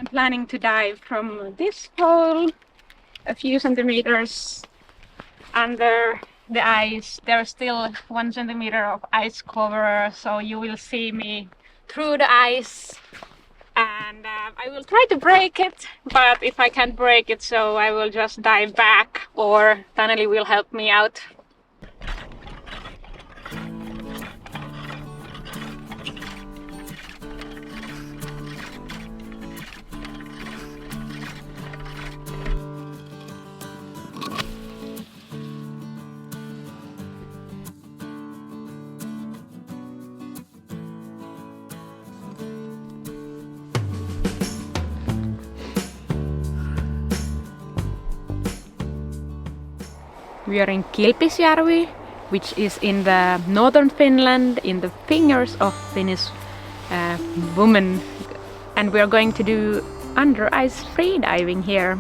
I'm planning to dive from this hole a few centimeters under the ice. There's still 1 centimeter of ice cover, so you will see me through the ice, and I will try to break it, but if I can't break it, so I will just dive back, or Taneli will help me out. We are in Kilpisjärvi, which is in the northern Finland, in the fingers of Finnish women, and we are going to do under ice freediving here.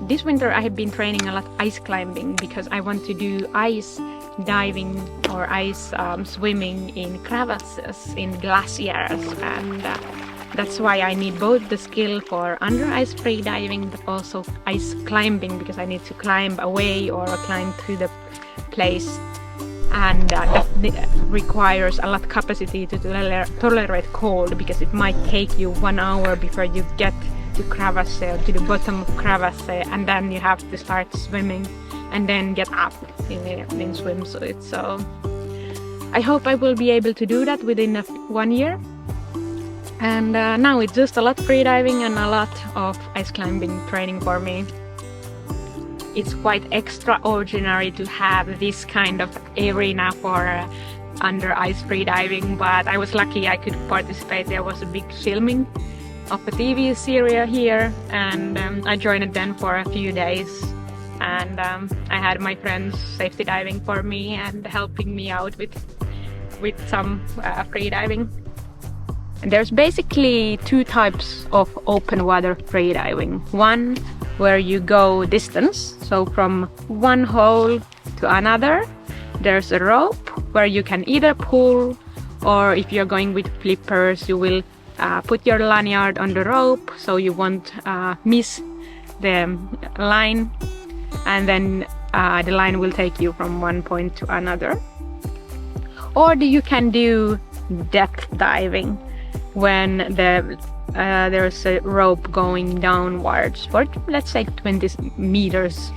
This winter I have been training a lot ice climbing because I want to do ice diving or ice swimming in crevasses, in glaciers, and that's why I need both the skill for under ice freediving but also ice climbing, because I need to climb away or climb to the place, and that requires a lot of capacity to tolerate cold, because it might take you 1 hour before you get to crevasse, to the bottom of crevasse, and then you have to start swimming and then get up in swimsuit. So I hope I will be able to do that within 1 year. And now it's just a lot freediving and a lot of ice climbing training for me. It's quite extraordinary to have this kind of arena for under ice freediving, but I was lucky I could participate. There was a big filming of a TV series here, and I joined it then for a few days, and I had my friends safety diving for me and helping me out with some freediving. And there's basically 2 types of open water freediving. One where you go distance, so from one hole to another. There's a rope where you can either pull, or if you're going with flippers, you will put your lanyard on the rope so you won't miss the line, and then the line will take you from one point to another. Or you can do depth diving, when there's a rope going downwards for, let's say, 20 meters,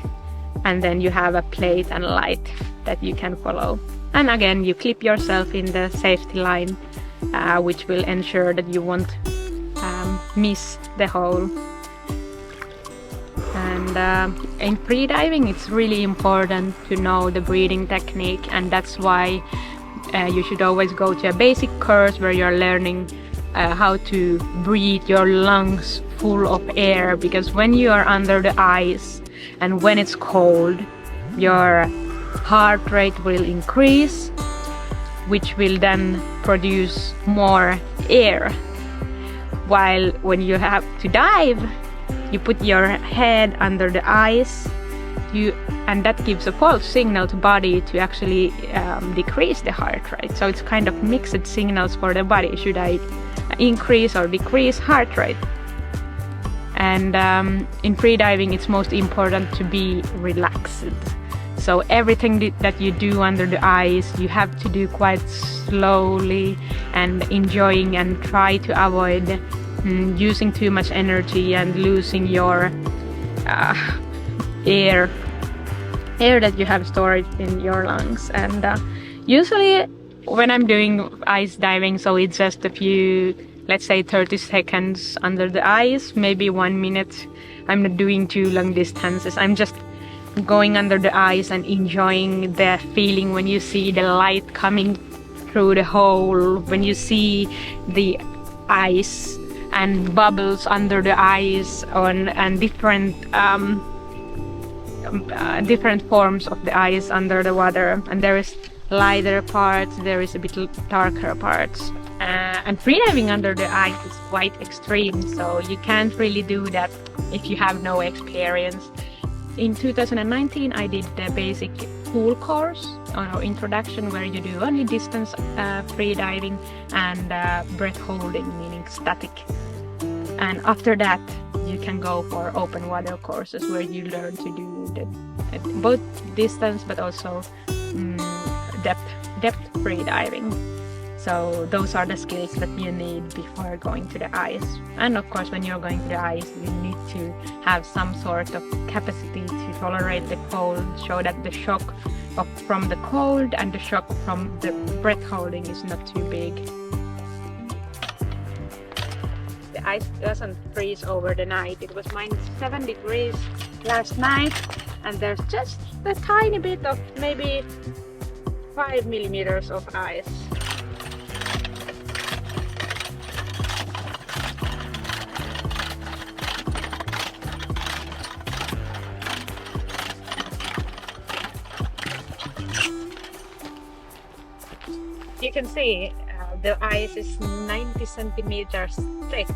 and then you have a plate and light that you can follow, and again you clip yourself in the safety line, which will ensure that you won't miss the hole. And in freediving it's really important to know the breathing technique, and that's why you should always go to a basic course where you're learning how to breathe your lungs full of air, because when you are under the ice and when it's cold, your heart rate will increase, which will then produce more air. While when you have to dive, you put your head under the ice, and that gives a false signal to body to actually decrease the heart rate. So it's kind of mixed signals for the body. Should I increase or decrease heart rate? And in freediving it's most important to be relaxed. So everything that you do under the ice, you have to do quite slowly and enjoying, and try to avoid using too much energy and losing your air that you have stored in your lungs. And usually when I'm doing ice diving, so it's just a few, let's say 30 seconds under the ice, maybe 1 minute. I'm not doing too long distances. I'm just going under the ice and enjoying the feeling when you see the light coming through the hole, when you see the ice and bubbles under the ice and different forms of the ice under the water. And there is lighter parts, there is a bit darker parts. And freediving under the ice is quite extreme, so you can't really do that if you have no experience. In 2019 I did the basic pool course or introduction, where you do only distance freediving and breath holding, meaning static. and after that you can go for open water courses where you learn to do both distance but also depth free diving. So those are the skills that you need before going to the ice. And of course, when you're going to the ice, you need to have some sort of capacity to tolerate the cold, so that the shock from the cold and the shock from the breath holding is not too big. The ice doesn't freeze over the night. It was -7 degrees last night, and there's just a tiny bit of maybe 5 millimeters of ice. You can see the ice is 90 centimeters thick.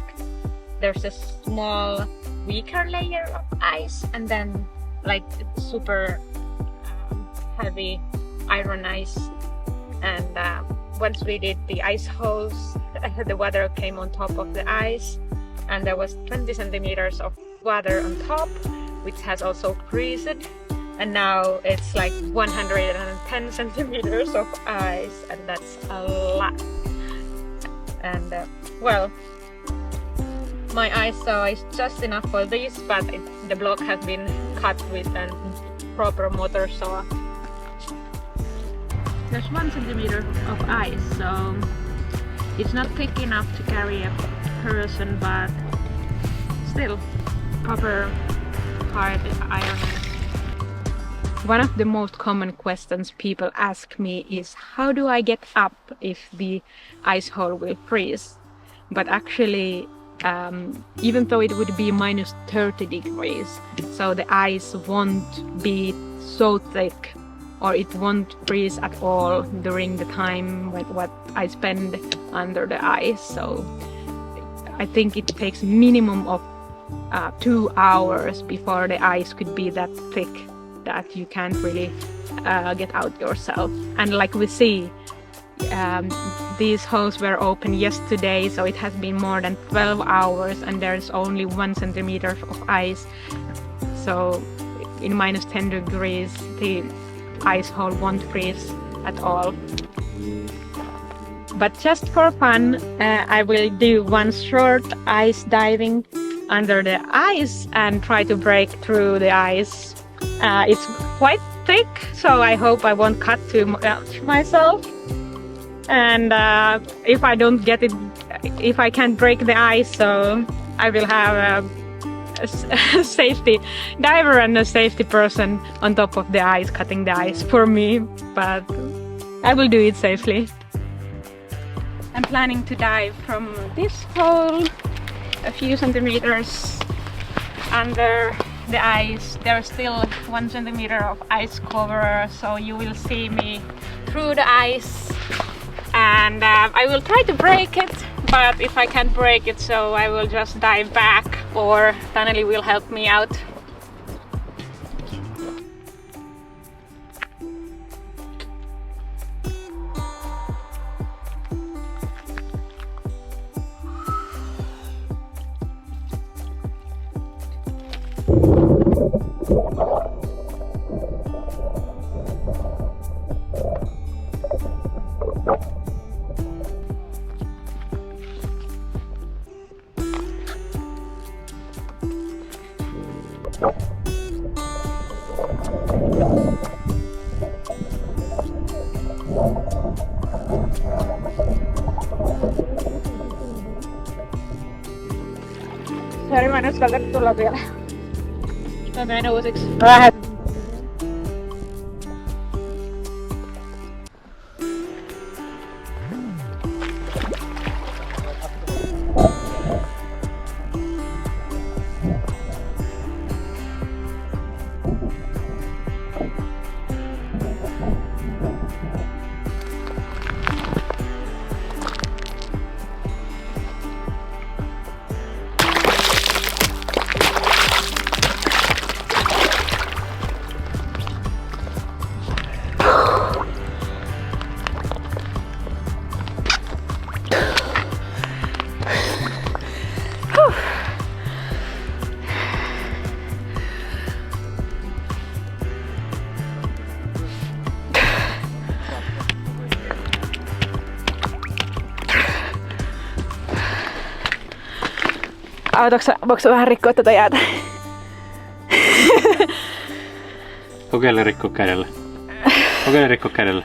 There's a small weaker layer of ice and then like super heavy iron ice. And once we did the ice holes, the water came on top of the ice, and there was 20 centimeters of water on top, which has also freezed. And now it's like 110 centimeters of ice, and that's a lot. And well, my ice saw is just enough for this, but the block has been cut with a proper motor saw. There's 1 centimeter of ice, so it's not thick enough to carry a person, but still proper hard iron. One of the most common questions people ask me is, how do I get up if the ice hole will freeze? But actually, even though it would be -30 degrees, so the ice won't be so thick, or it won't freeze at all during the time what I spend under the ice. So I think it takes minimum of 2 hours before the ice could be that thick that you can't really get out yourself. And like we see, these holes were open yesterday, so it has been more than 12 hours and there's only 1 centimeter of ice. So in -10 degrees the ice hole won't freeze at all. But just for fun, I will do one short ice diving under the ice and try to break through the ice. It's quite thick, so I hope I won't cut too much myself. And if I don't get it, if I can't break the ice, so I will have a safety diver and a safety person on top of the ice cutting the ice for me, but I will do it safely. I'm planning to dive from this hole a few centimeters under the ice. There's still 1 centimeter of ice cover, so you will see me through the ice, and I will try to break it, but if I can't break it, so I will just dive back, or Taneli will help me out. Sorry, mä en uskaltanut tulla vielä. Mä menen uusiksi. Voiko sä vähän rikkoa tätä jäätä? Kokeile rikkoa kädellä. Kokeile rikkoa kädellä.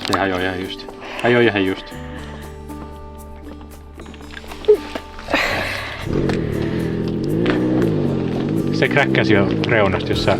Se hajoaa ihan just. Hajoaa ihan just. Se kräkkäsi jo reunasta, jos sä...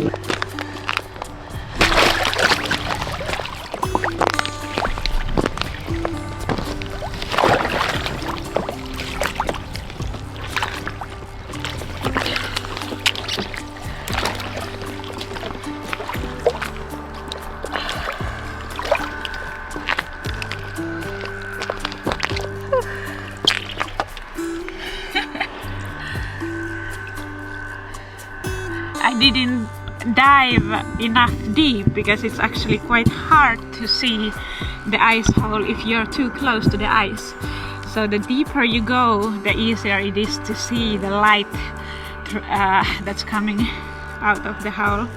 I didn't dive enough deep because it's actually quite hard to see the ice hole if you're too close to the ice. So the deeper you go, the easier it is to see the light that's coming out of the hole.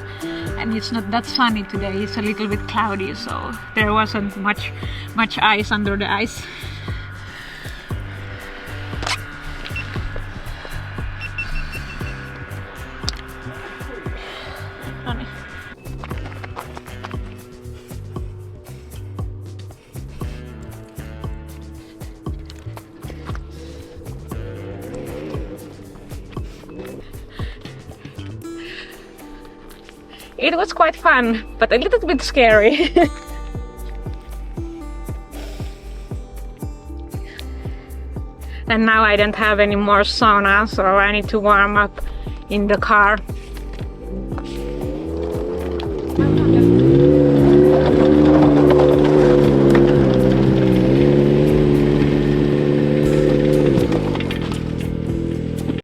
And it's not that sunny today, it's a little bit cloudy, so there wasn't much ice under the ice. It was quite fun, but a little bit scary. And now I don't have any more sauna, so I need to warm up in the car.